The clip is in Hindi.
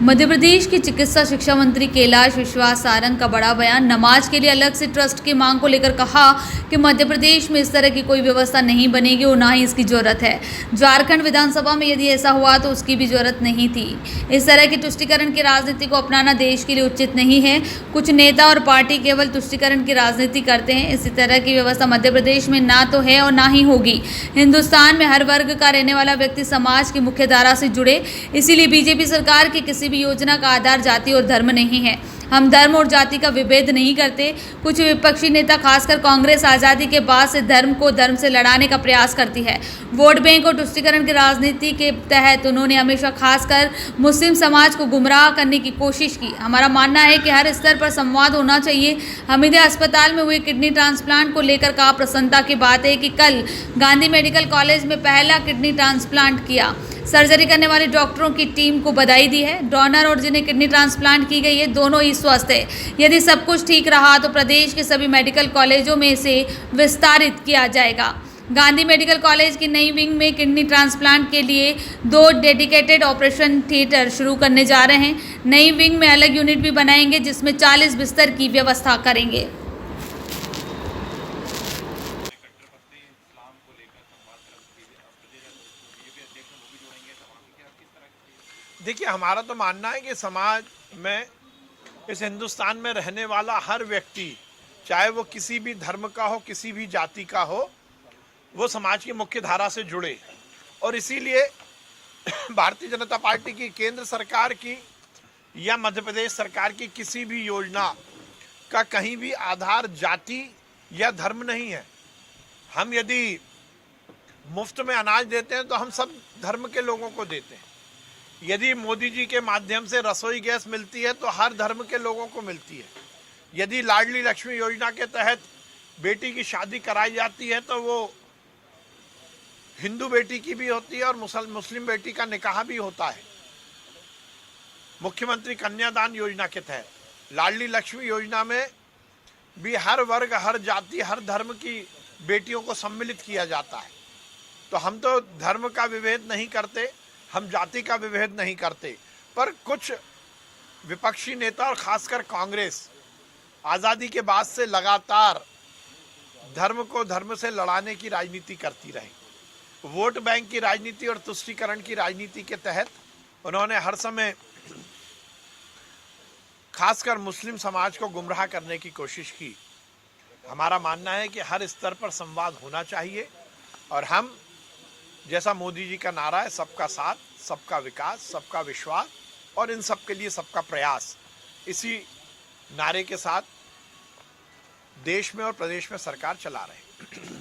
मध्य प्रदेश के चिकित्सा शिक्षा मंत्री कैलाश विश्वास सारंग का बड़ा बयान। नमाज के लिए अलग से ट्रस्ट की मांग को लेकर कहा कि मध्य प्रदेश में इस तरह की कोई व्यवस्था नहीं बनेगी और ना ही इसकी जरूरत है। झारखंड विधानसभा में यदि ऐसा हुआ तो उसकी भी जरूरत नहीं थी। इस तरह की तुष्टीकरण की राजनीति को अपनाना देश के लिए उचित नहीं है। कुछ नेता और पार्टी केवल तुष्टीकरण की राजनीति करते हैं। इसी तरह की व्यवस्था मध्य प्रदेश में ना तो है और ना ही होगी। हिंदुस्तान में हर वर्ग का रहने वाला व्यक्ति समाज की मुख्य धारा से जुड़े, इसीलिए बीजेपी सरकार की किसी भी योजना का आधार जाति और धर्म नहीं है। हम धर्म और जाति का विभेद नहीं करते। कुछ विपक्षी नेता खासकर कांग्रेस आज़ादी के बाद से धर्म को धर्म से लड़ाने का प्रयास करती है। वोट बैंक और तुष्टीकरण की राजनीति के तहत उन्होंने हमेशा खासकर मुस्लिम समाज को गुमराह करने की कोशिश की। हमारा मानना है कि हर स्तर पर संवाद होना चाहिए। हमीदिया अस्पताल में हुए किडनी ट्रांसप्लांट को लेकर कहा, प्रसन्नता की बात है कि कल गांधी मेडिकल कॉलेज में पहला किडनी ट्रांसप्लांट किया। सर्जरी करने वाले डॉक्टरों की टीम को बधाई दी है। डोनर और जिन्हें किडनी ट्रांसप्लांट की गई है, दोनों ही स्वस्थ है। यदि सब कुछ ठीक रहा तो प्रदेश के सभी मेडिकल कॉलेजों में इसे विस्तारित किया जाएगा। गांधी मेडिकल कॉलेज की नई विंग में किडनी ट्रांसप्लांट के लिए 2 डेडिकेटेड ऑपरेशन थिएटर शुरू करने जा रहे हैं। नई विंग में अलग यूनिट भी बनाएंगे जिसमें 40 बिस्तर की व्यवस्था करेंगे। देखिए, हमारा तो मानना है कि समाज में, इस हिंदुस्तान में रहने वाला हर व्यक्ति, चाहे वो किसी भी धर्म का हो, किसी भी जाति का हो, वो समाज की मुख्य धारा से जुड़े। और इसीलिए भारतीय जनता पार्टी की, केंद्र सरकार की या मध्य प्रदेश सरकार की किसी भी योजना का कहीं भी आधार जाति या धर्म नहीं है। हम यदि मुफ्त में अनाज देते हैं तो हम सब धर्म के लोगों को देते हैं। यदि मोदी जी के माध्यम से रसोई गैस मिलती है तो हर धर्म के लोगों को मिलती है। यदि लाडली लक्ष्मी योजना के तहत बेटी की शादी कराई जाती है तो वो हिंदू बेटी की भी होती है और मुस्लिम बेटी का निकाह भी होता है। मुख्यमंत्री कन्यादान योजना के तहत लाडली लक्ष्मी योजना में भी हर वर्ग, हर जाति, हर धर्म की बेटियों को सम्मिलित किया जाता है। तो हम तो धर्म का विभेद नहीं करते, हम जाति का विभेद नहीं करते। पर कुछ विपक्षी नेता और खासकर कांग्रेस आज़ादी के बाद से लगातार धर्म को धर्म से लड़ाने की राजनीति करती रही। वोट बैंक की राजनीति और तुष्टीकरण की राजनीति के तहत उन्होंने हर समय खासकर मुस्लिम समाज को गुमराह करने की कोशिश की। हमारा मानना है कि हर स्तर पर संवाद होना चाहिए और हम, जैसा मोदी जी का नारा है, सबका साथ, सबका विकास, सबका विश्वास और इन सब के लिए सबका प्रयास, इसी नारे के साथ देश में और प्रदेश में सरकार चला रहे हैं।